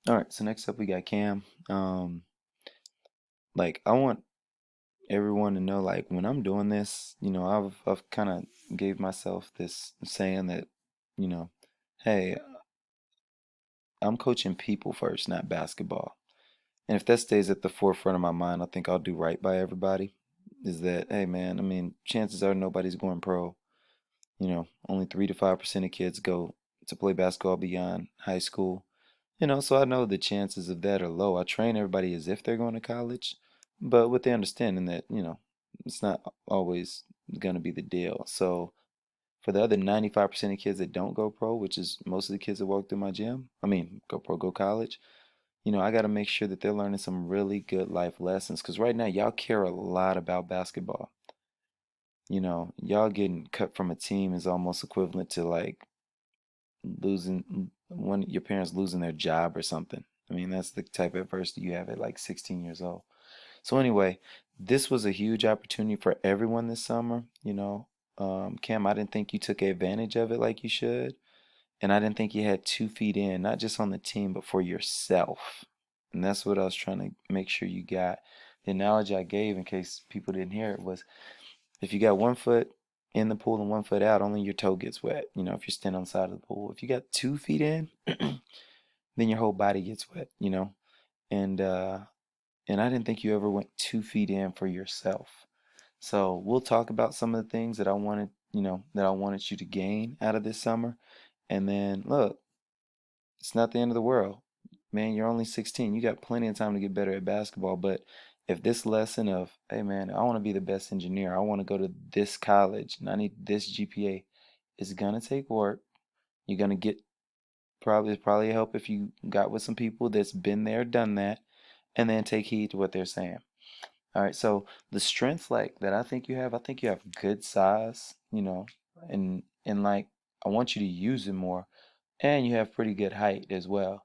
All right, so next up we got Cam. Like I want everyone to know, like when I'm doing this, I've kind of gave myself this saying that, you know, hey, I'm coaching people first, not basketball. And if that stays at the forefront of my mind, I think I'll do right by everybody. Is that, hey man, I mean, chances are nobody's going pro. Only 3 to 5% of kids go to play basketball beyond high school. So I know the chances of that are low. I train everybody as if they're going to college, but with the understanding that, it's not always going to be the deal. So for the other 95% of kids that don't go pro, which is most of the kids that walk through my gym, I mean, go pro, go college, I got to make sure that they're learning some really good life lessons because right now y'all care a lot about basketball. Y'all getting cut from a team is almost equivalent to like losing one your parents losing their job or something. I mean, that's the type of adversity you have at like 16 years old. So anyway, this was a huge opportunity for everyone this summer. Cam, I didn't think you took advantage of it like you should, and I didn't think you had 2 feet in, not just on the team, but for yourself. And that's what I was trying to make sure you got. The analogy I gave, in case people didn't hear it, was if you got 1 foot in the pool and 1 foot out, only your toe gets wet. If you're standing on the side of the pool. If you got 2 feet in, then your whole body gets wet. And and I didn't think you ever went 2 feet in for yourself. So we'll talk about some of the things that I wanted you to gain out of this summer. And then look, it's not the end of the world. Man, you're only 16. You got plenty of time to get better at basketball. But if this lesson of, hey man, I want to be the best engineer, I want to go to this college, and I need this GPA, is gonna take work. You're gonna get probably help if you got with some people that's been there, done that, and then take heed to what they're saying. All right, so the strength like that I think you have good size, and like I want you to use it more, and you have pretty good height as well.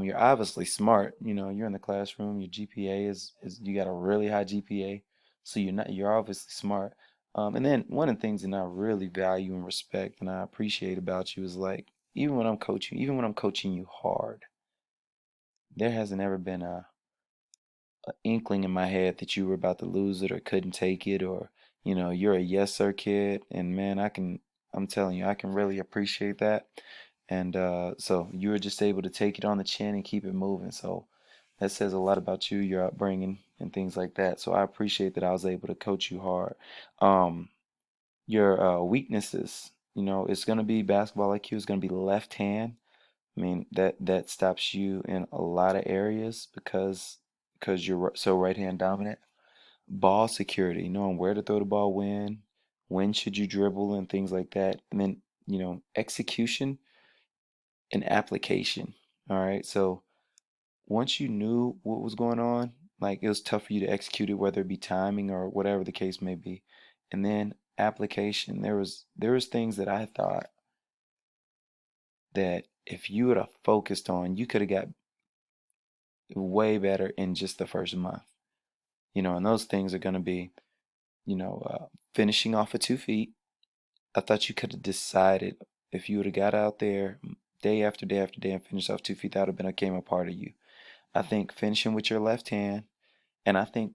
You're obviously smart. You're in the classroom. Your GPA is you got a really high GPA, so you're obviously smart. And then one of the things that I really value and respect and I appreciate about you is like even when I'm coaching you hard, there hasn't ever been a inkling in my head that you were about to lose it or couldn't take it or you're a yes sir kid, and man, I'm telling you, I can really appreciate that. And so you were just able to take it on the chin and keep it moving. So that says a lot about you, your upbringing, and things like that. So I appreciate that I was able to coach you hard. Um, your weaknesses, it's going to be basketball IQ, is going to be left hand. I mean, that stops you in a lot of areas because you're so right hand dominant. Ball security, knowing where to throw the ball when should you dribble and things like that. And then, execution and application. All right. So once you knew what was going on, like it was tough for you to execute it, whether it be timing or whatever the case may be. And then application, there was things that I thought that if you would have focused on, you could have got way better in just the first month. And those things are going to be, finishing off of 2 feet. I thought you could have decided if you would have got out there day after day after day and finished off 2 feet, that would have been became a part of you. I think finishing with your left hand, and I think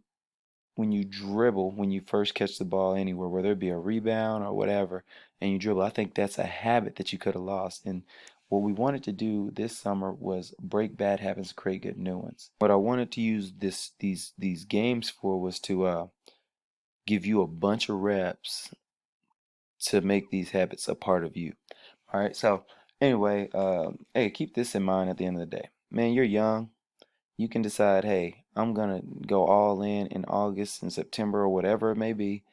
when you dribble, when you first catch the ball anywhere, whether it be a rebound or whatever, and you dribble, I think that's a habit that you could have lost. And what we wanted to do this summer was break bad habits, create good new ones. What I wanted to use these games for was to give you a bunch of reps to make these habits a part of you. All right. So anyway, hey, keep this in mind at the end of the day. Man, you're young. You can decide, hey, I'm gonna go all in August and September or whatever it may be,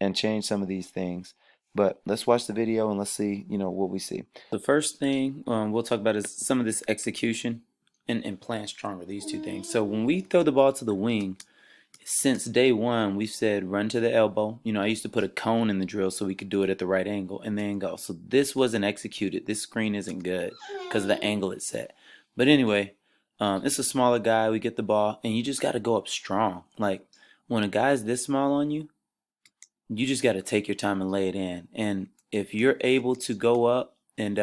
and change some of these things. But let's watch the video and let's see, what we see. The first thing we'll talk about is some of this execution and playing stronger. These two things. So when we throw the ball to the wing, since day one, we've said run to the elbow. I used to put a cone in the drill so we could do it at the right angle and then go. So this wasn't executed. This screen isn't good because of the angle it's set. But anyway, it's a smaller guy. We get the ball, and you just got to go up strong. Like when a guy's this small on you, you just got to take your time and lay it in. And if you're able to go up and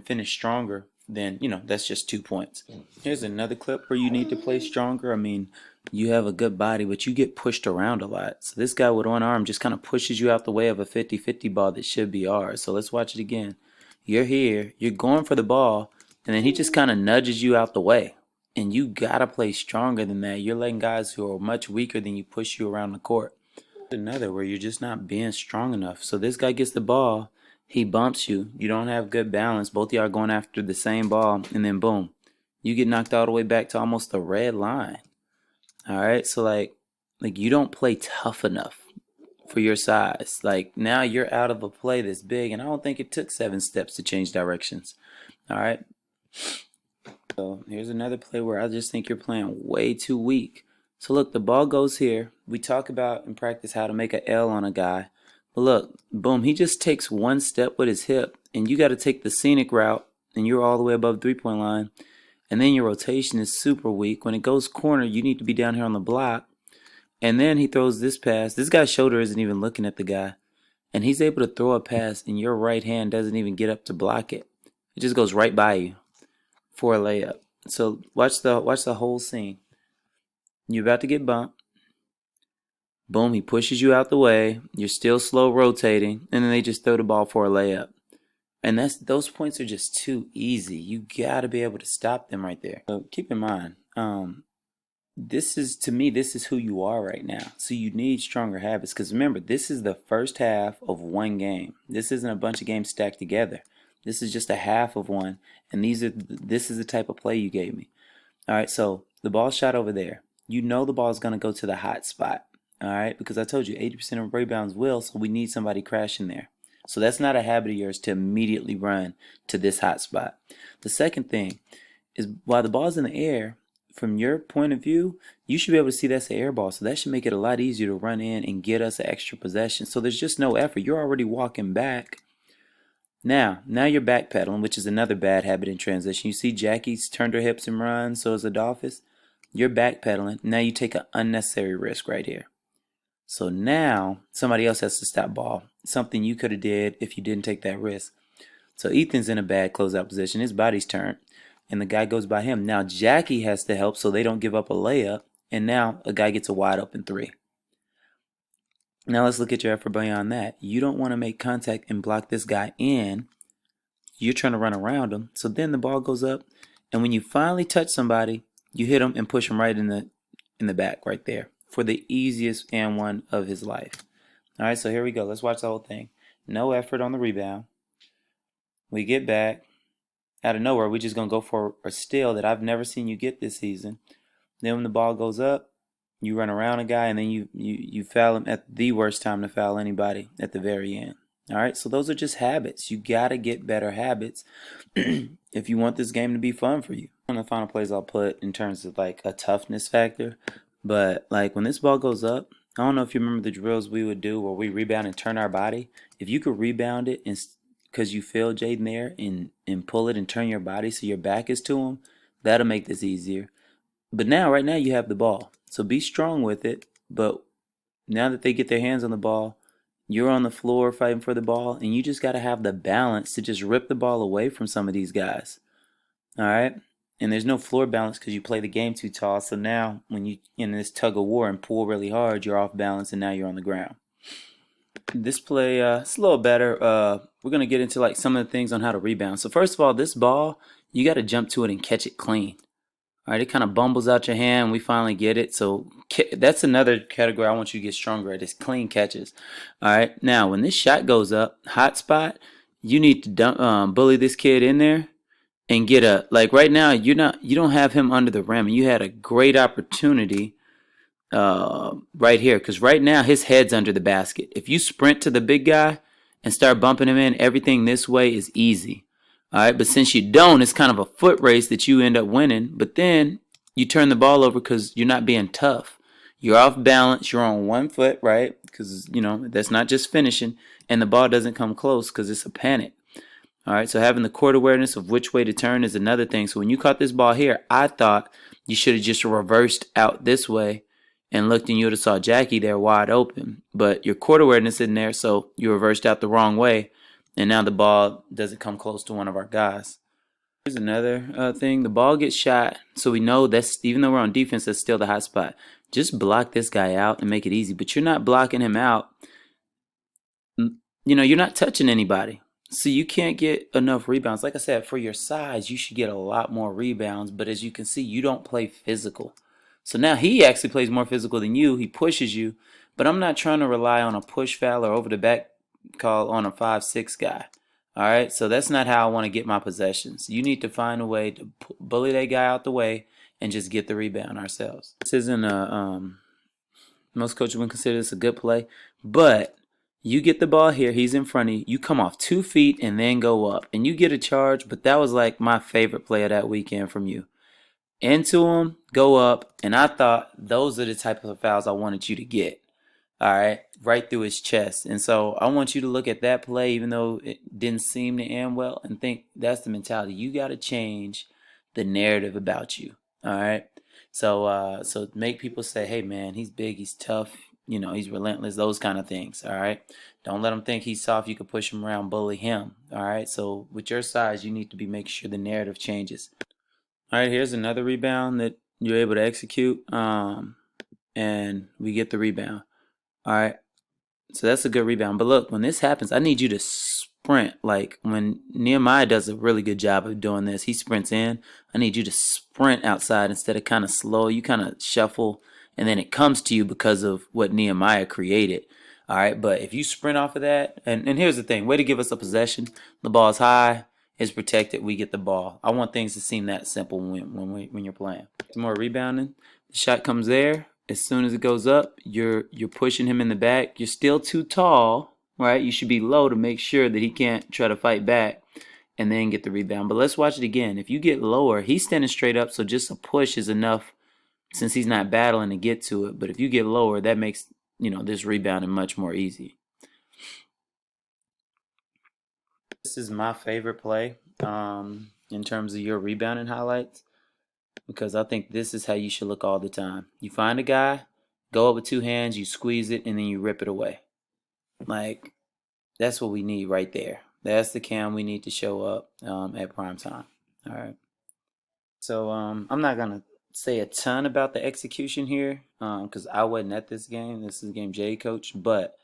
finish stronger, then, that's just 2 points. Here's another clip where you need to play stronger. I mean, you have a good body, but you get pushed around a lot. So this guy with one arm just kind of pushes you out the way of a 50-50 ball that should be ours. So let's watch it again. You're here, you're going for the ball, and then he just kind of nudges you out the way. And you got to play stronger than that. You're letting guys who are much weaker than you push you around the court. Another where you're just not being strong enough. So this guy gets the ball, he bumps you, you don't have good balance, both of y'all are going after the same ball, and then boom, you get knocked all the way back to almost the red line. All right, so like you don't play tough enough for your size. Like now you're out of a play this big, and I don't think it took 7 steps to change directions. All right, so here's another play where I just think you're playing way too weak. So look, the ball goes here. We talk about in practice how to make an L on a guy. But look, boom, he just takes one step with his hip, and you got to take the scenic route, and you're all the way above the three-point line. And then your rotation is super weak. When it goes corner, you need to be down here on the block. And then he throws this pass. This guy's shoulder isn't even looking at the guy. And he's able to throw a pass, and your right hand doesn't even get up to block it. It just goes right by you for a layup. So watch the whole scene. You're about to get bumped. Boom, he pushes you out the way. You're still slow rotating, and then they just throw the ball for a layup. And those points are just too easy. You got to be able to stop them right there. So keep in mind, this is who you are right now. So you need stronger habits, because remember, this is the first half of one game. This isn't a bunch of games stacked together. This is just a half of one, and this is the type of play you gave me. All right, so the ball shot over there. You know the ball is going to go to the hot spot. All right, because I told you 80% of rebounds will, so we need somebody crashing there. So that's not a habit of yours to immediately run to this hot spot. The second thing is, while the ball's in the air, from your point of view, you should be able to see that's an air ball. So that should make it a lot easier to run in and get us an extra possession. So there's just no effort. You're already walking back. Now you're backpedaling, which is another bad habit in transition. You see Jackie's turned her hips and run, so is Adolphus. You're backpedaling. Now you take an unnecessary risk right here. So now somebody else has to stop ball. Something you could have did if you didn't take that risk. So Ethan's in a bad closeout position. His body's turned, and the guy goes by him. Now Jackie has to help so they don't give up a layup, and now a guy gets a wide open 3. Now let's look at your effort beyond that. You don't want to make contact and block this guy in. You're trying to run around him. So then the ball goes up, and when you finally touch somebody, you hit him and push him right in the back right there for the easiest and one of his life. All right, so here we go. Let's watch the whole thing. No effort on the rebound. We get back. Out of nowhere, we're just going to go for a steal that I've never seen you get this season. Then when the ball goes up, you run around a guy, and then you foul him at the worst time to foul anybody at the very end. All right, so those are just habits. You got to get better habits if you want this game to be fun for you. One of the final plays I'll put in terms of like a toughness factor, but like when this ball goes up, I don't know if you remember the drills we would do where we rebound and turn our body. If you could rebound it because you feel Jaden there and pull it and turn your body so your back is to him, that'll make this easier. But right now you have the ball. So be strong with it. But now that they get their hands on the ball, you're on the floor fighting for the ball, and you just got to have the balance to just rip the ball away from some of these guys. All right? And there's no floor balance because you play the game too tall. So now when you in this tug of war and pull really hard, you're off balance, and now you're on the ground. This play, it's a little better. We're going to get into like some of the things on how to rebound. So first of all, this ball, you got to jump to it and catch it clean. All right, it kind of bumbles out your hand. We finally get it. So that's another category I want you to get stronger at, is clean catches. All right, now when this shot goes up, hot spot, you need to bully this kid in there and get like right now you don't have him under the rim. You had a great opportunity right here, because right now his head's under the basket. If you sprint to the big guy and start bumping him in, everything this way is easy. All right, but since you don't, it's kind of a foot race that you end up winning. But then you turn the ball over because you're not being tough. You're off balance. You're on one foot, right? Because, that's not just finishing. And the ball doesn't come close because it's a panic. All right, so having the court awareness of which way to turn is another thing. So when you caught this ball here, I thought you should have just reversed out this way and looked, and you would have saw Jackie there wide open. But your court awareness isn't there, so you reversed out the wrong way. And now the ball doesn't come close to one of our guys. Here's another thing. The ball gets shot, so we know that's, even though we're on defense, that's still the hot spot. Just block this guy out and make it easy. But you're not blocking him out. You're not touching anybody. So you can't get enough rebounds. Like I said, for your size, you should get a lot more rebounds. But as you can see, you don't play physical. So now he actually plays more physical than you. He pushes you. But I'm not trying to rely on a push foul or over the back call on a 5'6" guy. All right. So that's not how I want to get my possessions. You need to find a way to bully that guy out the way and just get the rebound ourselves. This isn't most coaches would consider this a good play, but you get the ball here, he's in front of you, you come off 2 feet and then go up, and you get a charge. But that was like my favorite play of that weekend from you. Into him, go up, and I thought those are the type of fouls I wanted you to get. All right, right through his chest. And so I want you to look at that play, even though it didn't seem to end well, and think that's the mentality. You got to change the narrative about you. All right. So make people say, hey man, he's big, he's tough, he's relentless, those kind of things. All right. Don't let him think he's soft. You can push him around, bully him. All right. So with your size, you need to be making sure the narrative changes. All right. Here's another rebound that you're able to execute. And we get the rebound. All right. So that's a good rebound. But look, when this happens, I need you to sprint. Like when Nehemiah does a really good job of doing this, he sprints in. I need you to sprint outside instead of kind of slow. You kind of shuffle, and then it comes to you because of what Nehemiah created. All right. But if you sprint off of that, and here's the thing, way to give us a possession. The ball's high, it's protected, we get the ball. I want things to seem that simple when you're playing. Some more rebounding. The shot comes there. As soon as it goes up, you're pushing him in the back. You're still too tall, right? You should be low to make sure that he can't try to fight back and then get the rebound. But let's watch it again. If you get lower, he's standing straight up, so just a push is enough since he's not battling to get to it. But if you get lower, that makes, this rebounding much more easy. This is my favorite play in terms of your rebounding highlights, because I think this is how you should look all the time. You find a guy, go up with two hands, you squeeze it, and then you rip it away. Like, that's what we need right there. That's the cam we need to show up at prime time. All right. So I'm not gonna say a ton about the execution here because I wasn't at this game. This is the game Jay coached, but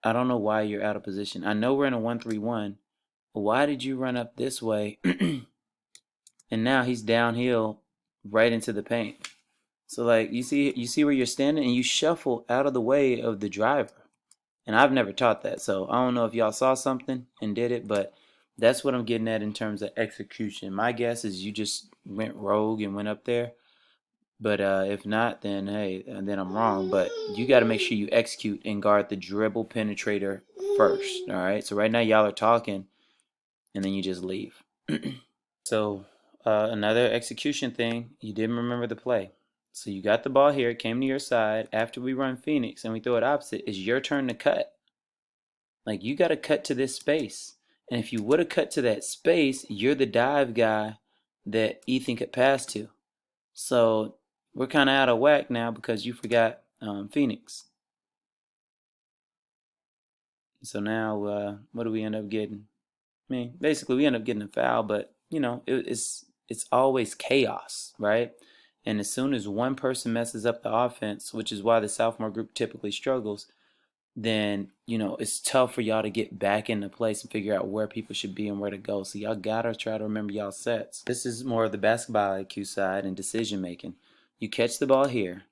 I don't know why you're out of position. I know we're in a 1-3-1. Why did you run up this way? And now he's downhill right into the paint. So like you see where you're standing, and you shuffle out of the way of the driver. And I've never taught that, so I don't know if y'all saw something and did it, but that's what I'm getting at in terms of execution. My guess is you just went rogue and went up there. But if not, then hey, then I'm wrong. But you got to make sure you execute and guard the dribble penetrator first. All right. So right now y'all are talking, and then you just leave. So another execution thing, you didn't remember the play. So you got the ball here, it came to your side. After we run Phoenix and we throw it opposite, it's your turn to cut. Like you got to cut to this space. And if you would have cut to that space, you're the dive guy that Ethan could pass to. So we're kind of out of whack now because you forgot Phoenix. So now what do we end up getting? I mean, basically we end up getting a foul, but it's always chaos, right? And as soon as one person messes up the offense, which is why the sophomore group typically struggles, then it's tough for y'all to get back into place and figure out where people should be and where to go. So y'all gotta try to remember y'all sets. This is more of the basketball IQ side and decision making. You catch the ball here.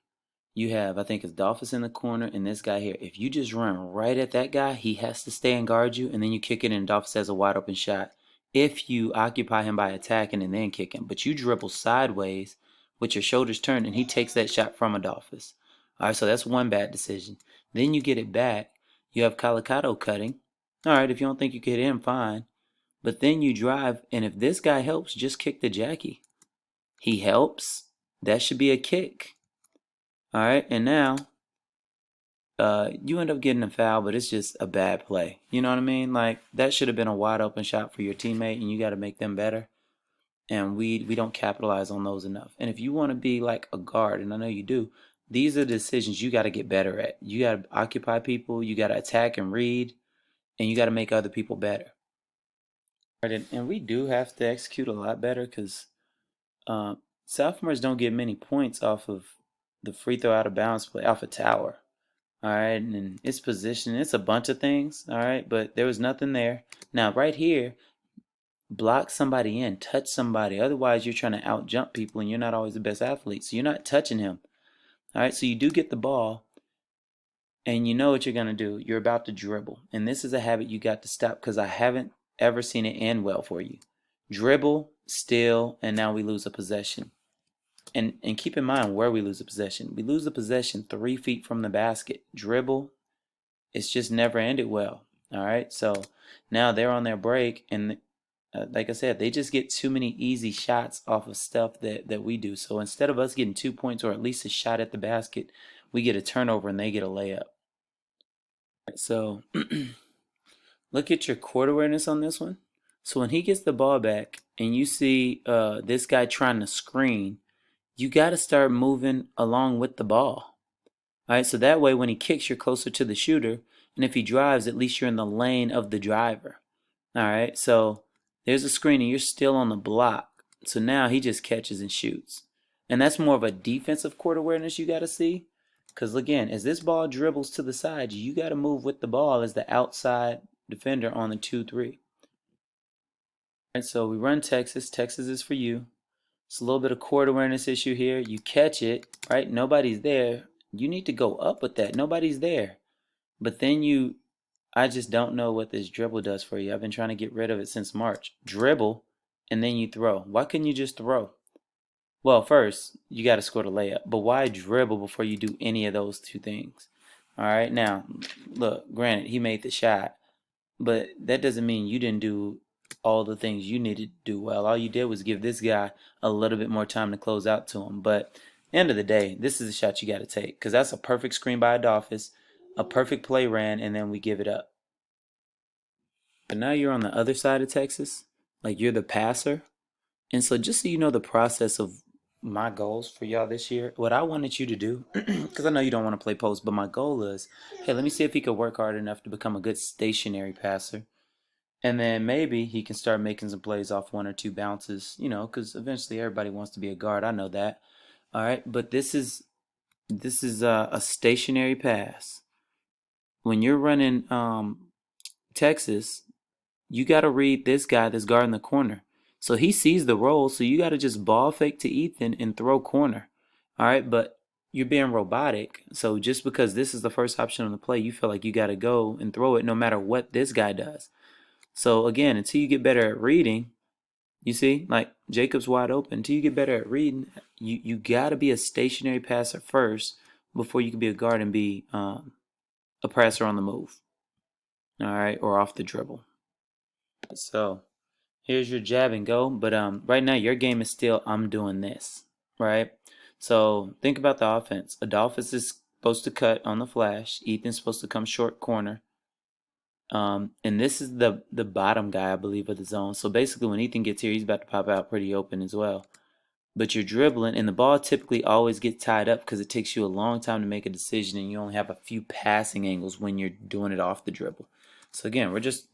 You have, I think it's Dolphus in the corner and this guy here. If you just run right at that guy, he has to stay and guard you, and then you kick it and Dolphus has a wide open shot. If you occupy him by attacking and then kicking, but you dribble sideways with your shoulders turned and he takes that shot from Adolphus. All right, so that's one bad decision. Then you get it back. You have Calicato cutting. All right, if you don't think you can hit him, fine. But then you drive, and if this guy helps, just kick the Jackie. He helps. That should be a kick. All right, and now you end up getting a foul, but it's just a bad play. You know what I mean? Like that should have been a wide open shot for your teammate, and you got to make them better. And we don't capitalize on those enough. And if you want to be like a guard, and I know you do, these are decisions you got to get better at. You got to occupy people, you got to attack and read, and you got to make other people better. Right, and we do have to execute a lot better because uh, sophomores don't get many points off of the free throw out of bounds play off a tower. All right, and its position, it's a bunch of things. All right, but there was nothing there. Now, right here, block somebody in, touch somebody. Otherwise, you're trying to out jump people, and you're not always the best athlete. So you're not touching him. All right, so you do get the ball, and you know what you're gonna do. You're about to dribble, and this is a habit you got to stop because I haven't ever seen it end well for you. Dribble, steal, and now we lose a possession. And keep in mind where we lose a possession. We lose the possession 3 feet from the basket. Dribble, it's just never ended well. All right, so now they're on their break, and like I said, they just get too many easy shots off of stuff that we do. So instead of us getting 2 points or at least a shot at the basket, we get a turnover and they get a layup. So look at your court awareness on this one. So when he gets the ball back and you see this guy trying to screen, you got to start moving along with the ball. All right, so that way when he kicks, you're closer to the shooter, and if he drives, at least you're in the lane of the driver. All right, so there's a screen and you're still on the block. So now he just catches and shoots. And that's more of a defensive court awareness you got to see. Because again, as this ball dribbles to the side, you got to move with the ball as the outside defender on the 2-3. All right, so we run Texas. Texas is for you. It's a little bit of court awareness issue here. You catch it, right? Nobody's there. You need to go up with that. Nobody's there. But then I just don't know what this dribble does for you. I've been trying to get rid of it since March. Dribble, and then you throw. Why couldn't you just throw? Well, first, you got to score the layup. But why dribble before you do any of those two things? All right, now, look, granted, he made the shot, but that doesn't mean you didn't do all the things you needed to do well. All you did was give this guy a little bit more time to close out to him. But end of the day, this is a shot you got to take because that's a perfect screen by Adolphus, a perfect play ran, and then we give it up. But now you're on the other side of Texas, like you're the passer. And so just so you know the process of my goals for y'all this year, what I wanted you to do, because I know you don't want to play post, but my goal is, hey, let me see if he could work hard enough to become a good stationary passer. And then maybe he can start making some plays off one or two bounces, because eventually everybody wants to be a guard. I know that. All right, but this is a stationary pass. When you're running Texas, you got to read this guy that's guarding the corner. So he sees the roll, so you got to just ball fake to Ethan and throw corner. All right, but you're being robotic. So just because this is the first option on the play, you feel like you got to go and throw it no matter what this guy does. So again, until you get better at reading, you see, like Jacob's wide open. Until you get better at reading, you got to be a stationary passer first before you can be a guard and be a passer on the move. All right, or off the dribble. So here's your jab and go. But right now your game is still I'm doing this, right? So think about the offense. Adolphus is supposed to cut on the flash. Ethan's supposed to come short corner. And this is the bottom guy, I believe, of the zone. So basically, when Ethan gets here, he's about to pop out pretty open as well. But you're dribbling, and the ball typically always gets tied up because it takes you a long time to make a decision, and you only have a few passing angles when you're doing it off the dribble. So again, we're just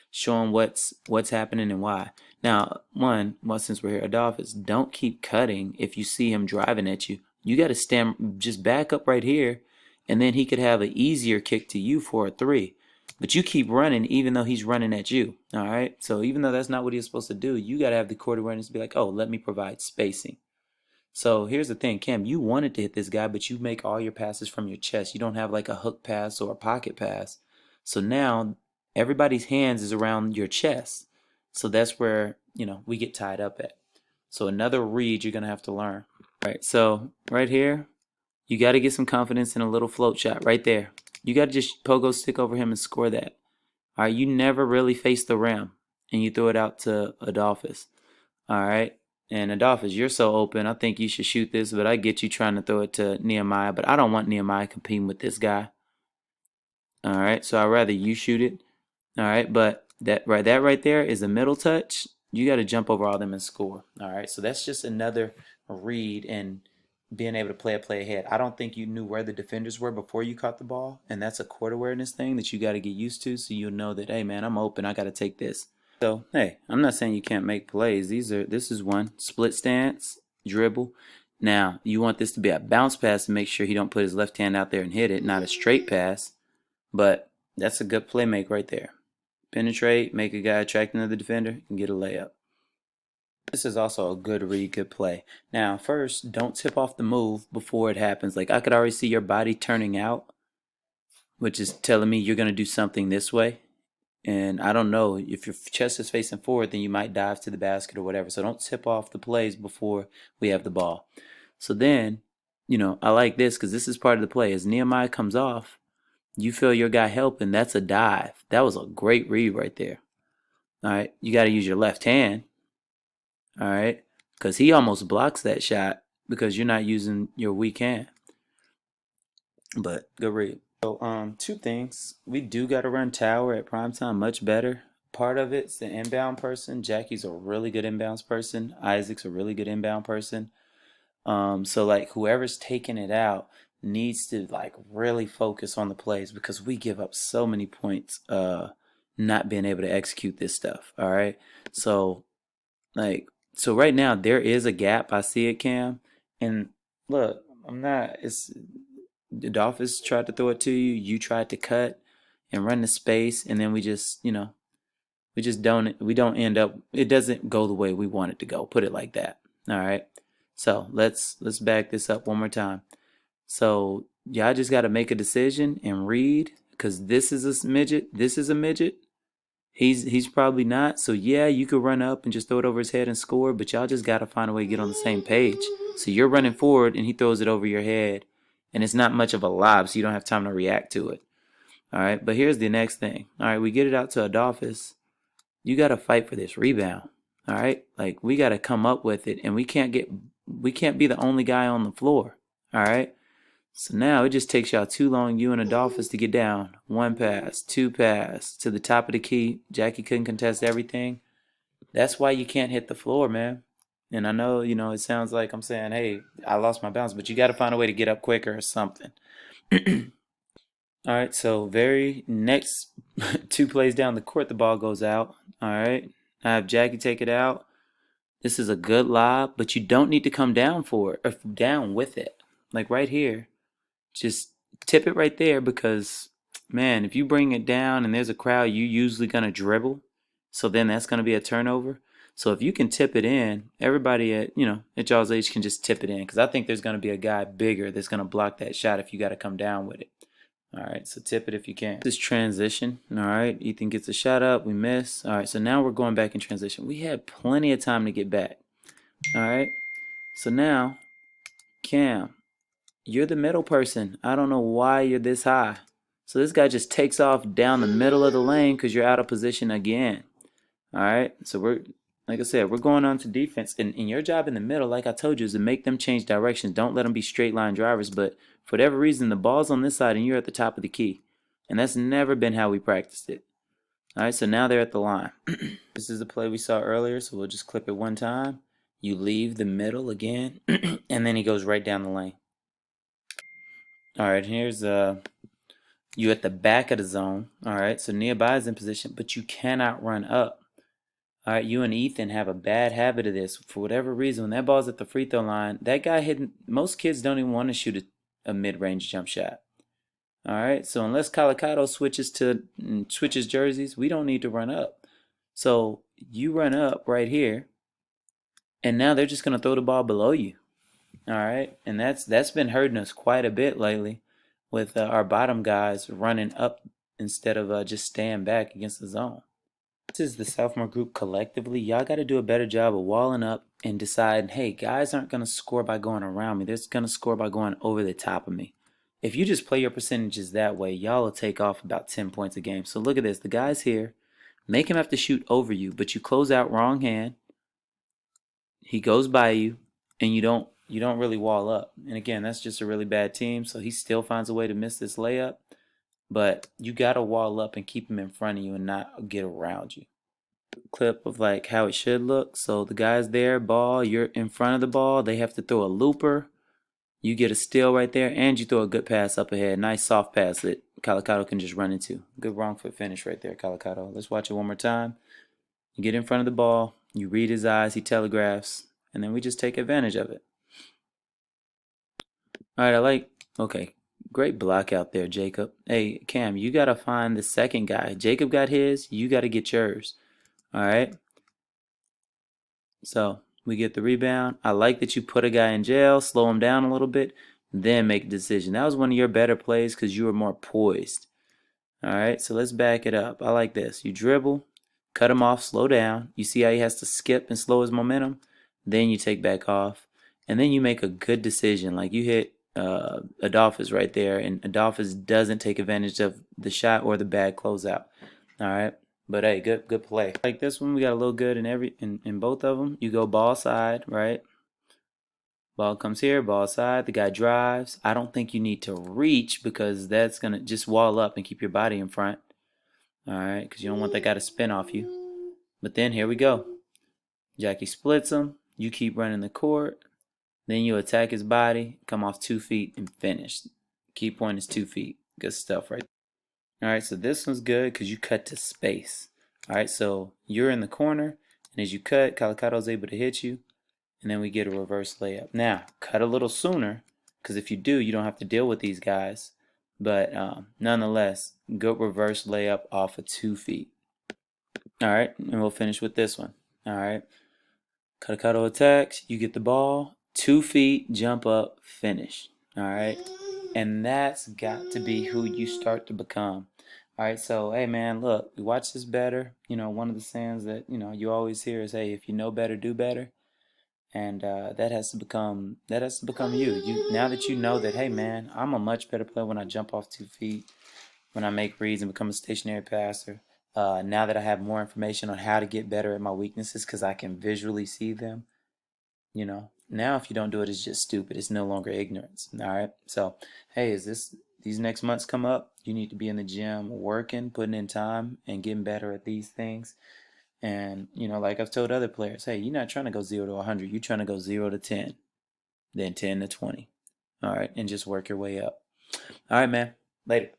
showing what's happening and why. Now, well, since we're here, Adolphus, don't keep cutting if you see him driving at you. You got to stand, just back up right here, and then he could have an easier kick to you for a three. But you keep running even though he's running at you. All right. So even though that's not what he's supposed to do, you got to have the court awareness to be like, oh, let me provide spacing. So here's the thing, Cam, you wanted to hit this guy, but you make all your passes from your chest. You don't have like a hook pass or a pocket pass. So now everybody's hands is around your chest. So that's where, we get tied up at. So another read you're going to have to learn. All right. So right here, you got to get some confidence in a little float shot right there. You got to just pogo stick over him and score that. All right. You never really face the rim and you throw it out to Adolphus. All right. And Adolphus, you're so open. I think you should shoot this, but I get you trying to throw it to Nehemiah, but I don't want Nehemiah competing with this guy. All right. So I'd rather you shoot it. All right. But that right there is a middle touch. You got to jump over all them and score. All right. So that's just another read and being able to play a play ahead. I don't think you knew where the defenders were before you caught the ball, and that's a court awareness thing that you got to get used to so you'll know that, hey, man, I'm open. I got to take this. So, hey, I'm not saying you can't make plays. This is one split stance, dribble. Now, you want this to be a bounce pass to make sure he don't put his left hand out there and hit it, not a straight pass. But that's a good play make right there. Penetrate, make a guy attract another defender, and get a layup. This is also a good read, good play. Now, first, don't tip off the move before it happens. Like I could already see your body turning out, which is telling me you're gonna do something this way. And I don't know, if your chest is facing forward, then you might dive to the basket or whatever. So don't tip off the plays before we have the ball. So then, I like this because this is part of the play. As Nehemiah comes off, you feel your guy helping. That's a dive. That was a great read right there. All right. You got to use your left hand. All right. Because he almost blocks that shot because you're not using your weak hand. But good read. So, two things. We do got to run tower at prime time much better. Part of it's the inbound person. Jackie's a really good inbounds person. Isaac's a really good inbound person. So like whoever's taking it out needs to like really focus on the plays because we give up so many points not being able to execute this stuff. All right. So so right now there is a gap. I see it, Cam. And look, I'm not it's the Dolphins tried to throw it to you, you tried to cut and run the space, and then we don't end up, it doesn't go the way we want it to go. Put it like that. All right. So let's back this up one more time. So y'all just got to make a decision and read because this is a midget. This is a midget. He's probably not. So yeah, you could run up and just throw it over his head and score, but y'all just got to find a way to get on the same page. So you're running forward and he throws it over your head, and it's not much of a lob, so you don't have time to react to it. All right. But here's the next thing. All right, we get it out to Adolphus. You got to fight for this rebound. All right, like we got to come up with it, and we can't be the only guy on the floor. All right. So now it just takes y'all too long, you and Adolphus, to get down. One pass, two pass to the top of the key. Jackie couldn't contest everything. That's why you can't hit the floor, man. And I know, it sounds like I'm saying, hey, I lost my balance, but you got to find a way to get up quicker or something. All right, so very next two plays down the court, the ball goes out. All right, I have Jackie take it out. This is a good lob, but you don't need to come down for it or down with it. Like right here, just tip it right there because, man, if you bring it down and there's a crowd, you usually gonna dribble. So then that's gonna be a turnover. So if you can tip it in, everybody at y'all's age can just tip it in because I think there's gonna be a guy bigger that's gonna block that shot if you got to come down with it. All right, so tip it if you can. This transition. All right, Ethan gets a shot up. We miss. All right, so now we're going back in transition. We had plenty of time to get back. All right, so now, Cam, you're the middle person. I don't know why you're this high. So this guy just takes off down the middle of the lane because you're out of position again. All right, so like I said, we're going on to defense. And your job in the middle, like I told you, is to make them change directions. Don't let them be straight line drivers. But for whatever reason, the ball's on this side and you're at the top of the key. And that's never been how we practiced it. All right, so now they're at the line. This is the play we saw earlier, so we'll just clip it one time. You leave the middle again, and then he goes right down the lane. All right, here's you at the back of the zone. All right, so nearby is in position, but you cannot run up. All right, you and Ethan have a bad habit of this. For whatever reason, when that ball's at the free throw line, that guy hitting, most kids don't even want to shoot a mid-range jump shot. All right, so unless Calicato switches jerseys, we don't need to run up. So you run up right here, and now they're just gonna throw the ball below you. All right, and that's been hurting us quite a bit lately, with our bottom guys running up instead of just staying back against the zone. This is the sophomore group collectively. Y'all got to do a better job of walling up and decide, hey, guys aren't going to score by going around me. They're going to score by going over the top of me. If you just play your percentages that way, y'all will take off about 10 points a game. So look at this. The guy's here. Make him have to shoot over you, but you close out wrong hand. He goes by you, and you don't really wall up. And again, that's just a really bad team, so he still finds a way to miss this layup. But you got to wall up and keep him in front of you and not get around you. Clip of like how it should look. So the guy's there, ball, you're in front of the ball. They have to throw a looper. You get a steal right there, and you throw a good pass up ahead. Nice soft pass that Calicato can just run into. Good wrong foot finish right there, Calicato. Let's watch it one more time. You get in front of the ball, you read his eyes, he telegraphs, and then we just take advantage of it. All right, okay, great block out there, Jacob. Hey, Cam, you got to find the second guy. Jacob got his, you got to get yours. All right, so we get the rebound. I like that you put a guy in jail, slow him down a little bit, then make a decision. That was one of your better plays because you were more poised. All right, so let's back it up. I like this. You dribble, cut him off, slow down. You see how he has to skip and slow his momentum? Then you take back off. And then you make a good decision. Like you hit Adolphus right there, and Adolphus doesn't take advantage of the shot or the bad closeout. All right. But hey, good play. Like this one, we got a little good in both of them. You go ball side, right? Ball comes here, ball side. The guy drives. I don't think you need to reach because that's gonna just wall up and keep your body in front. All right, because you don't want that guy to spin off you. But then here we go. Jackie splits him. You keep running the court. Then you attack his body, come off 2 feet, and finish. Key point is 2 feet. Good stuff right there. All right, so this one's good because you cut to space. All right, so you're in the corner, and as you cut, Calicado's able to hit you, and then we get a reverse layup. Now, cut a little sooner because if you do, you don't have to deal with these guys. But nonetheless, good reverse layup off of 2 feet. All right, and we'll finish with this one. All right, Calicato attacks, you get the ball, 2 feet, jump up, finish. All right, and that's got to be who you start to become. All right, so hey man, look, we watch this better. You know, one of the sayings that you always hear is, "Hey, if you know better, do better." And that has to become you. You now that you know that, hey man, I'm a much better player when I jump off 2 feet, when I make reads and become a stationary passer. Now that I have more information on how to get better at my weaknesses because I can visually see them, now if you don't do it, it's just stupid. It's no longer ignorance. All right. So, hey, these next months come up? You need to be in the gym working, putting in time, and getting better at these things. And like I've told other players, hey, you're not trying to go 0 to 100. You're trying to go 0 to 10, then 10 to 20. All right, and just work your way up. All right, man. Later.